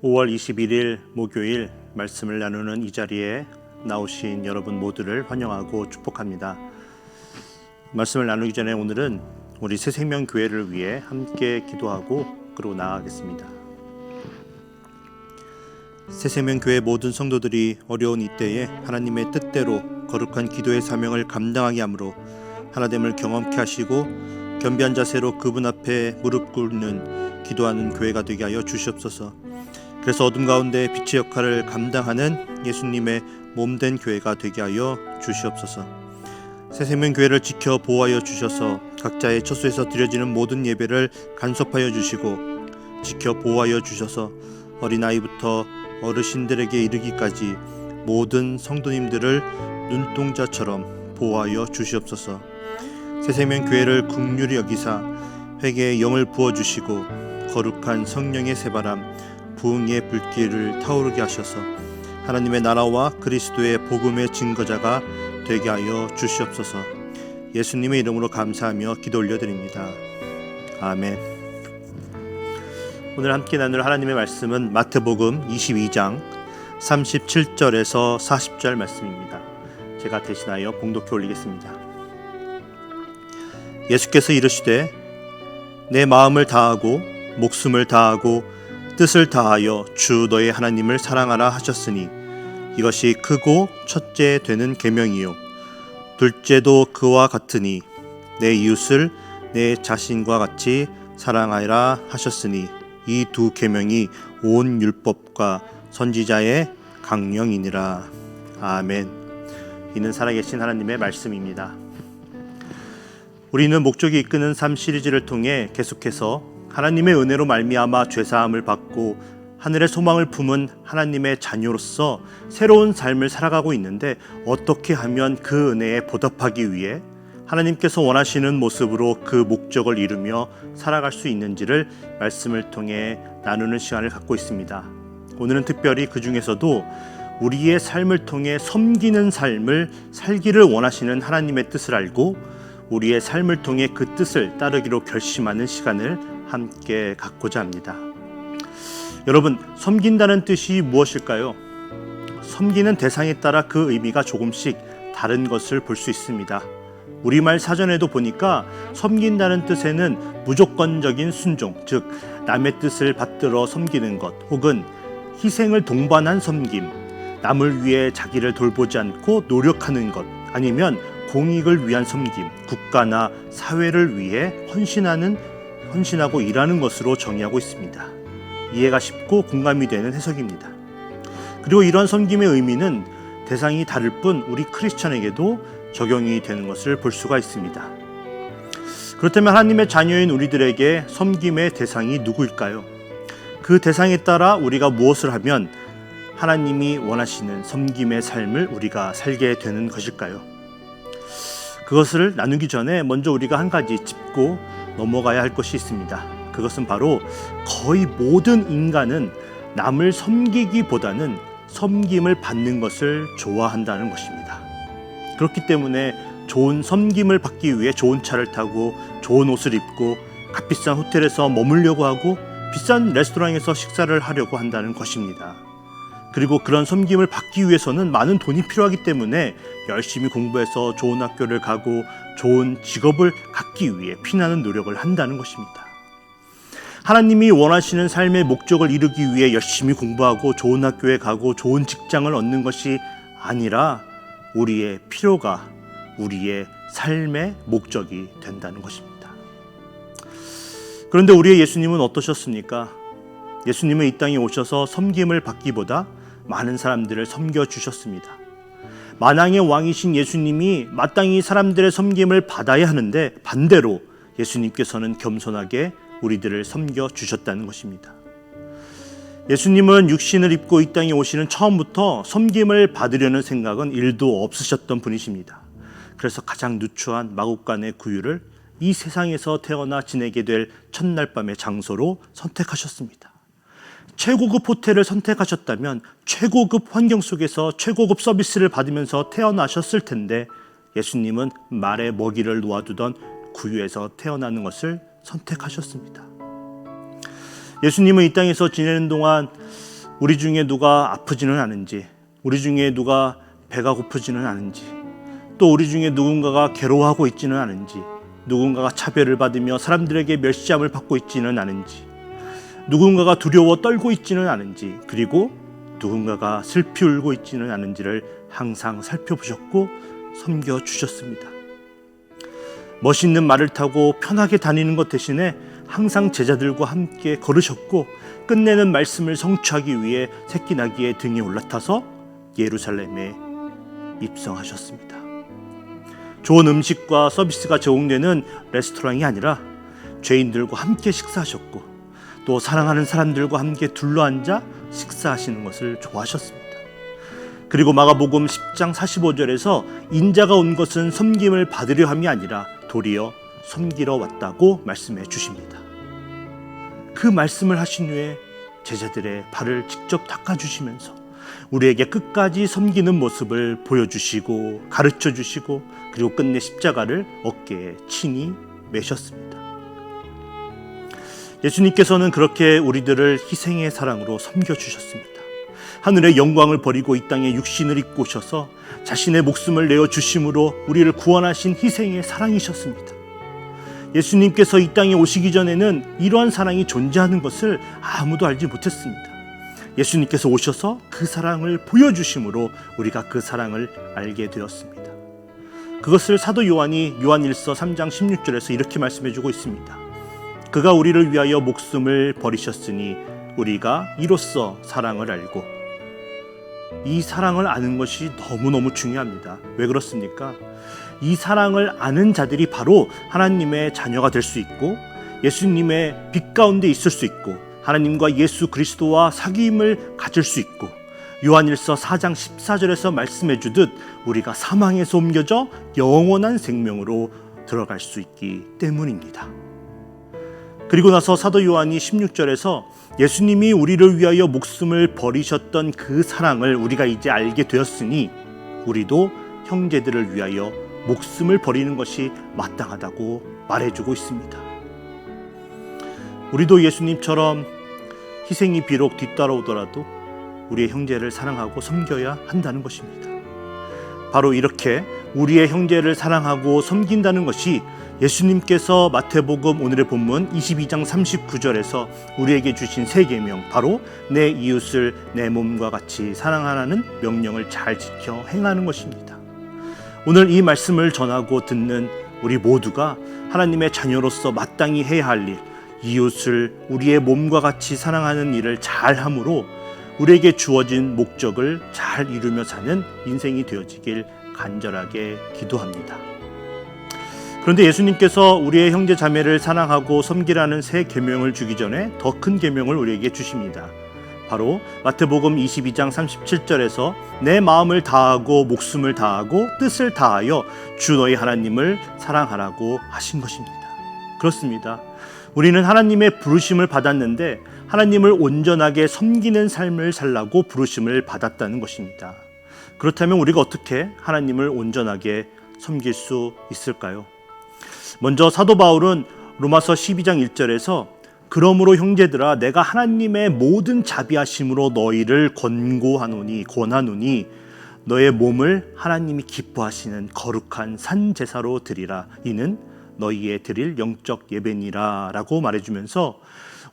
5월 21일 목요일 말씀을 나누는 이 자리에 나오신 여러분 모두를 환영하고 축복합니다. 말씀을 나누기 전에 오늘은 우리 새생명교회를 위해 함께 기도하고 그러고 나아가겠습니다. 새생명교회 모든 성도들이 어려운 이때에 하나님의 뜻대로 거룩한 기도의 사명을 감당하게 하므로 하나됨을 경험케 하시고 겸비한 자세로 그분 앞에 무릎 꿇는 기도하는 교회가 되게 하여 주시옵소서. 그래서 어둠 가운데 빛의 역할을 감당하는 예수님의 몸된 교회가 되게 하여 주시옵소서. 새생명교회를 지켜 보호하여 주셔서 각자의 처소에서 드려지는 모든 예배를 간섭하여 주시고 지켜 보호하여 주셔서 어린아이부터 어르신들에게 이르기까지 모든 성도님들을 눈동자처럼 보호하여 주시옵소서. 새생명교회를 긍휼히 여기사 회개의 영을 부어주시고 거룩한 성령의 새바람 부흥의 불길을 타오르게 하셔서 하나님의 나라와 그리스도의 복음의 증거자가 되게 하여 주시옵소서. 예수님의 이름으로 감사하며 기도 올려드립니다. 아멘. 오늘 함께 나눌 하나님의 말씀은 마태복음 22장 37절에서 40절 말씀입니다. 제가 대신하여 봉독해 올리겠습니다. 예수께서 이르시되 내 마음을 다하고 목숨을 다하고 뜻을 다하여 주 너의 하나님을 사랑하라 하셨으니 이것이 크고 첫째 되는 계명이요 둘째도 그와 같으니 내 이웃을 내 자신과 같이 사랑하라 하셨으니 이 두 계명이 온 율법과 선지자의 강령이니라. 아멘. 이는 살아계신 하나님의 말씀입니다. 우리는 목적이 이끄는 삶 시리즈를 통해 계속해서 하나님의 은혜로 말미암아 죄사함을 받고 하늘의 소망을 품은 하나님의 자녀로서 새로운 삶을 살아가고 있는데 어떻게 하면 그 은혜에 보답하기 위해 하나님께서 원하시는 모습으로 그 목적을 이루며 살아갈 수 있는지를 말씀을 통해 나누는 시간을 갖고 있습니다. 오늘은 특별히 그 중에서도 우리의 삶을 통해 섬기는 삶을 살기를 원하시는 하나님의 뜻을 알고 우리의 삶을 통해 그 뜻을 따르기로 결심하는 시간을 함께 갖고자 합니다. 여러분, 섬긴다는 뜻이 무엇일까요? 섬기는 대상에 따라 그 의미가 조금씩 다른 것을 볼 수 있습니다. 우리말 사전에도 보니까 섬긴다는 뜻에는 무조건적인 순종, 즉 남의 뜻을 받들어 섬기는 것, 혹은 희생을 동반한 섬김, 남을 위해 자기를 돌보지 않고 노력하는 것, 아니면 공익을 위한 섬김, 국가나 사회를 위해 헌신하고 일하는 것으로 정의하고 있습니다. 이해가 쉽고 공감이 되는 해석입니다. 그리고 이런 섬김의 의미는 대상이 다를 뿐 우리 크리스천에게도 적용이 되는 것을 볼 수가 있습니다. 그렇다면 하나님의 자녀인 우리들에게 섬김의 대상이 누구일까요? 그 대상에 따라 우리가 무엇을 하면 하나님이 원하시는 섬김의 삶을 우리가 살게 되는 것일까요? 그것을 나누기 전에 먼저 우리가 한 가지 짚고 넘어가야 할 것이 있습니다. 그것은 바로 거의 모든 인간은 남을 섬기기보다는 섬김을 받는 것을 좋아한다는 것입니다. 그렇기 때문에 좋은 섬김을 받기 위해 좋은 차를 타고 좋은 옷을 입고 값비싼 호텔에서 머물려고 하고 비싼 레스토랑에서 식사를 하려고 한다는 것입니다. 그리고 그런 섬김을 받기 위해서는 많은 돈이 필요하기 때문에 열심히 공부해서 좋은 학교를 가고 좋은 직업을 갖기 위해 피나는 노력을 한다는 것입니다. 하나님이 원하시는 삶의 목적을 이루기 위해 열심히 공부하고 좋은 학교에 가고 좋은 직장을 얻는 것이 아니라 우리의 필요가 우리의 삶의 목적이 된다는 것입니다. 그런데 우리의 예수님은 어떠셨습니까? 예수님은 이 땅에 오셔서 섬김을 받기보다 많은 사람들을 섬겨주셨습니다. 만왕의 왕이신 예수님이 마땅히 사람들의 섬김을 받아야 하는데 반대로 예수님께서는 겸손하게 우리들을 섬겨주셨다는 것입니다. 예수님은 육신을 입고 이 땅에 오시는 처음부터 섬김을 받으려는 생각은 1도 없으셨던 분이십니다. 그래서 가장 누추한 마국간의 구유를 이 세상에서 태어나 지내게 될 첫날 밤의 장소로 선택하셨습니다. 최고급 호텔을 선택하셨다면 최고급 환경 속에서 최고급 서비스를 받으면서 태어나셨을 텐데 예수님은 말의 먹이를 놓아두던 구유에서 태어나는 것을 선택하셨습니다. 예수님은 이 땅에서 지내는 동안 우리 중에 누가 아프지는 않은지, 우리 중에 누가 배가 고프지는 않은지, 또 우리 중에 누군가가 괴로워하고 있지는 않은지, 누군가가 차별을 받으며 사람들에게 멸시함을 받고 있지는 않은지, 누군가가 두려워 떨고 있지는 않은지, 그리고 누군가가 슬피 울고 있지는 않은지를 항상 살펴보셨고 섬겨주셨습니다. 멋있는 말을 타고 편하게 다니는 것 대신에 항상 제자들과 함께 걸으셨고, 끝내는 말씀을 성취하기 위해 새끼 나귀의 등에 올라타서 예루살렘에 입성하셨습니다. 좋은 음식과 서비스가 제공되는 레스토랑이 아니라 죄인들과 함께 식사하셨고, 또 사랑하는 사람들과 함께 둘러앉아 식사하시는 것을 좋아하셨습니다. 그리고 마가복음 10장 45절에서 인자가 온 것은 섬김을 받으려 함이 아니라 도리어 섬기러 왔다고 말씀해 주십니다. 그 말씀을 하신 후에 제자들의 발을 직접 닦아주시면서 우리에게 끝까지 섬기는 모습을 보여주시고 가르쳐주시고, 그리고 끝내 십자가를 어깨에 친히 매셨습니다. 예수님께서는 그렇게 우리들을 희생의 사랑으로 섬겨주셨습니다. 하늘의 영광을 버리고 이 땅에 육신을 입고 오셔서 자신의 목숨을 내어주심으로 우리를 구원하신 희생의 사랑이셨습니다. 예수님께서 이 땅에 오시기 전에는 이러한 사랑이 존재하는 것을 아무도 알지 못했습니다. 예수님께서 오셔서 그 사랑을 보여주심으로 우리가 그 사랑을 알게 되었습니다. 그것을 사도 요한이 요한1서 3장 16절에서 이렇게 말씀해주고 있습니다. 그가 우리를 위하여 목숨을 버리셨으니 우리가 이로써 사랑을 알고, 이 사랑을 아는 것이 너무너무 중요합니다. 왜 그렇습니까? 이 사랑을 아는 자들이 바로 하나님의 자녀가 될 수 있고, 예수님의 빛 가운데 있을 수 있고, 하나님과 예수 그리스도와 사귐을 가질 수 있고, 요한1서 4장 14절에서 말씀해 주듯 우리가 사망에서 옮겨져 영원한 생명으로 들어갈 수 있기 때문입니다. 그리고 나서 사도 요한이 16절에서 예수님이 우리를 위하여 목숨을 버리셨던 그 사랑을 우리가 이제 알게 되었으니 우리도 형제들을 위하여 목숨을 버리는 것이 마땅하다고 말해주고 있습니다. 우리도 예수님처럼 희생이 비록 뒤따라오더라도 우리의 형제를 사랑하고 섬겨야 한다는 것입니다. 바로 이렇게 우리의 형제를 사랑하고 섬긴다는 것이 예수님께서 마태복음 오늘의 본문 22장 39절에서 우리에게 주신 세 계명, 바로 내 이웃을 내 몸과 같이 사랑하라는 명령을 잘 지켜 행하는 것입니다. 오늘 이 말씀을 전하고 듣는 우리 모두가 하나님의 자녀로서 마땅히 해야 할 일, 이웃을 우리의 몸과 같이 사랑하는 일을 잘 함으로 우리에게 주어진 목적을 잘 이루며 사는 인생이 되어지길 간절하게 기도합니다. 그런데 예수님께서 우리의 형제 자매를 사랑하고 섬기라는 새 계명을 주기 전에 더 큰 계명을 우리에게 주십니다. 바로 마태복음 22장 37절에서 내 마음을 다하고 목숨을 다하고 뜻을 다하여 주 너희 하나님을 사랑하라고 하신 것입니다. 그렇습니다. 우리는 하나님의 부르심을 받았는데 하나님을 온전하게 섬기는 삶을 살라고 부르심을 받았다는 것입니다. 그렇다면 우리가 어떻게 하나님을 온전하게 섬길 수 있을까요? 먼저 사도 바울은 로마서 12장 1절에서 그러므로 형제들아 내가 하나님의 모든 자비하심으로 너희를 권하노니 너의 몸을 하나님이 기뻐하시는 거룩한 산 제사로 드리라. 이는 너희의 드릴 영적 예배니라 라고 말해주면서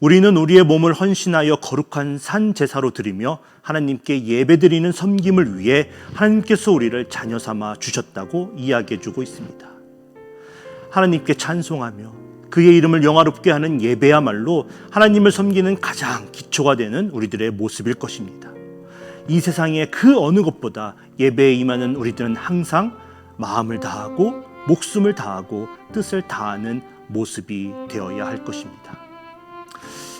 우리는 우리의 몸을 헌신하여 거룩한 산 제사로 드리며 하나님께 예배드리는 섬김을 위해 하나님께서 우리를 자녀 삼아 주셨다고 이야기해주고 있습니다. 하나님께 찬송하며 그의 이름을 영화롭게 하는 예배야말로 하나님을 섬기는 가장 기초가 되는 우리들의 모습일 것입니다. 이 세상의 그 어느 것보다 예배에 임하는 우리들은 항상 마음을 다하고 목숨을 다하고 뜻을 다하는 모습이 되어야 할 것입니다.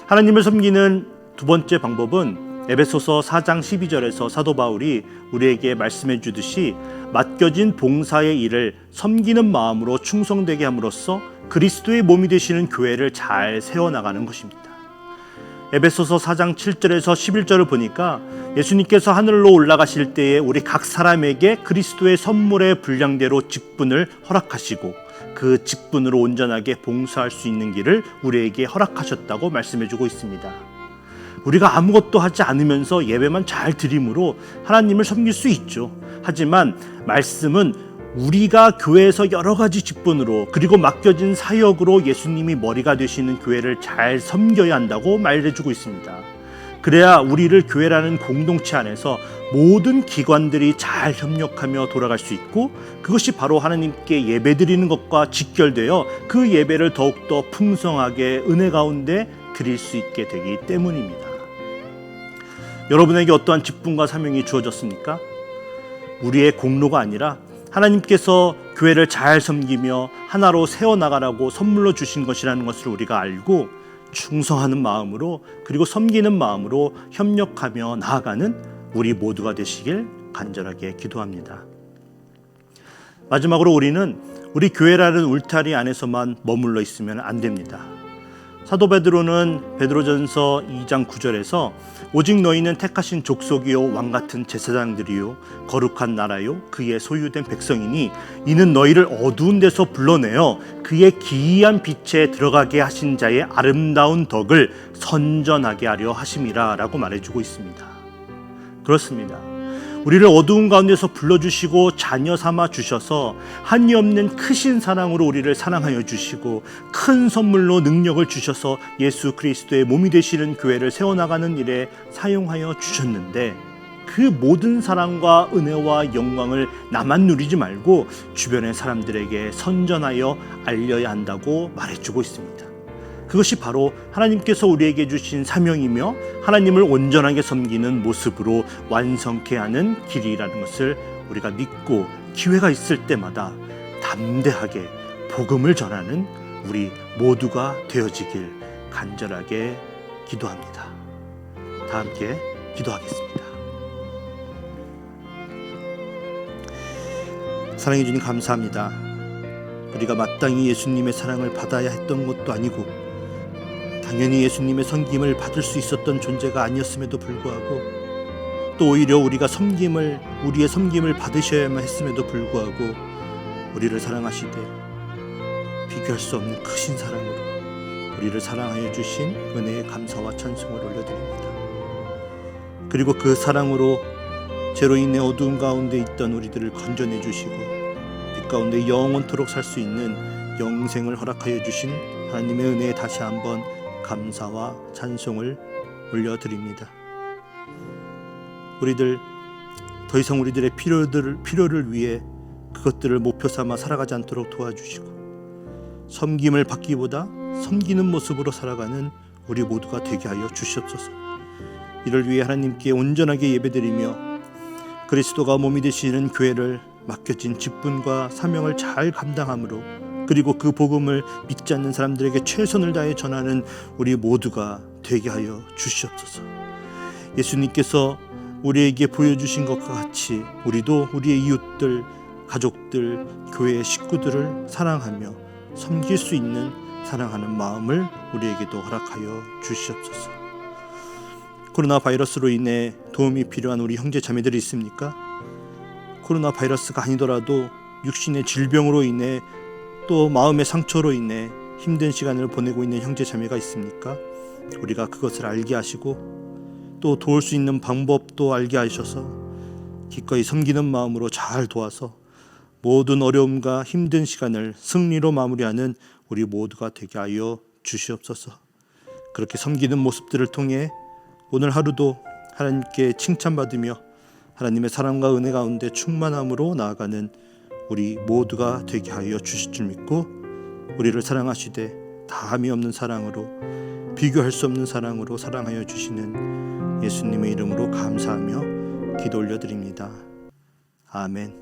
하나님을 섬기는 두 번째 방법은 에베소서 4장 12절에서 사도 바울이 우리에게 말씀해 주듯이 맡겨진 봉사의 일을 섬기는 마음으로 충성되게 함으로써 그리스도의 몸이 되시는 교회를 잘 세워나가는 것입니다. 에베소서 4장 7절에서 11절을 보니까 예수님께서 하늘로 올라가실 때에 우리 각 사람에게 그리스도의 선물의 분량대로 직분을 허락하시고 그 직분으로 온전하게 봉사할 수 있는 길을 우리에게 허락하셨다고 말씀해주고 있습니다. 우리가 아무것도 하지 않으면서 예배만 잘 드림으로 하나님을 섬길 수 있죠. 하지만 말씀은 우리가 교회에서 여러 가지 직분으로 그리고 맡겨진 사역으로 예수님이 머리가 되시는 교회를 잘 섬겨야 한다고 말해주고 있습니다. 그래야 우리를 교회라는 공동체 안에서 모든 기관들이 잘 협력하며 돌아갈 수 있고, 그것이 바로 하나님께 예배드리는 것과 직결되어 그 예배를 더욱더 풍성하게 은혜 가운데 드릴 수 있게 되기 때문입니다. 여러분에게 어떠한 직분과 사명이 주어졌습니까? 우리의 공로가 아니라 하나님께서 교회를 잘 섬기며 하나로 세워나가라고 선물로 주신 것이라는 것을 우리가 알고 충성하는 마음으로 그리고 섬기는 마음으로 협력하며 나아가는 우리 모두가 되시길 간절하게 기도합니다. 마지막으로 우리는 우리 교회라는 울타리 안에서만 머물러 있으면 안 됩니다. 사도 베드로는 베드로전서 2장 9절에서 오직 너희는 택하신 족속이요 왕같은 제사장들이요 거룩한 나라요 그의 소유된 백성이니 이는 너희를 어두운 데서 불러내어 그의 기이한 빛에 들어가게 하신 자의 아름다운 덕을 선전하게 하려 하심이라 라고 말해주고 있습니다. 그렇습니다. 우리를 어두운 가운데서 불러주시고 자녀 삼아 주셔서 한이 없는 크신 사랑으로 우리를 사랑하여 주시고 큰 선물로 능력을 주셔서 예수 그리스도의 몸이 되시는 교회를 세워나가는 일에 사용하여 주셨는데, 그 모든 사랑과 은혜와 영광을 나만 누리지 말고 주변의 사람들에게 선전하여 알려야 한다고 말해주고 있습니다. 그것이 바로 하나님께서 우리에게 주신 사명이며 하나님을 온전하게 섬기는 모습으로 완성케 하는 길이라는 것을 우리가 믿고 기회가 있을 때마다 담대하게 복음을 전하는 우리 모두가 되어지길 간절하게 기도합니다. 다 함께 기도하겠습니다. 사랑해 주님 감사합니다. 우리가 마땅히 예수님의 사랑을 받아야 했던 것도 아니고 당연히 예수님의 섬김을 받을 수 있었던 존재가 아니었음에도 불구하고, 또 오히려 우리의 섬김을 받으셔야만 했음에도 불구하고 우리를 사랑하시되 비교할 수 없는 크신 사랑으로 우리를 사랑하여 주신 은혜의 감사와 찬송을 올려드립니다. 그리고 그 사랑으로 죄로 인해 어두운 가운데 있던 우리들을 건져내 주시고 빛 가운데 영원토록 살 수 있는 영생을 허락하여 주신 하나님의 은혜에 다시 한번 감사와 찬송을 올려드립니다. 우리들 더 이상 우리들의 필요를 위해 그것들을 목표 삼아 살아가지 않도록 도와주시고, 섬김을 받기보다 섬기는 모습으로 살아가는 우리 모두가 되게 하여 주시옵소서. 이를 위해 하나님께 온전하게 예배드리며 그리스도가 몸이 되시는 교회를 맡겨진 직분과 사명을 잘 감당함으로, 그리고 그 복음을 믿지 않는 사람들에게 최선을 다해 전하는 우리 모두가 되게 하여 주시옵소서. 예수님께서 우리에게 보여주신 것과 같이 우리도 우리의 이웃들, 가족들, 교회의 식구들을 사랑하며 섬길 수 있는 사랑하는 마음을 우리에게도 허락하여 주시옵소서. 코로나 바이러스로 인해 도움이 필요한 우리 형제 자매들이 있습니까? 코로나 바이러스가 아니더라도 육신의 질병으로 인해 또 마음의 상처로 인해 힘든 시간을 보내고 있는 형제 자매가 있습니까? 우리가 그것을 알게 하시고 또 도울 수 있는 방법도 알게 하셔서 기꺼이 섬기는 마음으로 잘 도와서 모든 어려움과 힘든 시간을 승리로 마무리하는 우리 모두가 되게 하여 주시옵소서. 그렇게 섬기는 모습들을 통해 오늘 하루도 하나님께 칭찬받으며 하나님의 사랑과 은혜 가운데 충만함으로 나아가는 우리 모두가 되게 하여 주실 줄 믿고, 우리를 사랑하시되 다함이 없는 사랑으로, 비교할 수 없는 사랑으로 사랑하여 주시는 예수님의 이름으로 감사하며 기도 올려드립니다. 아멘.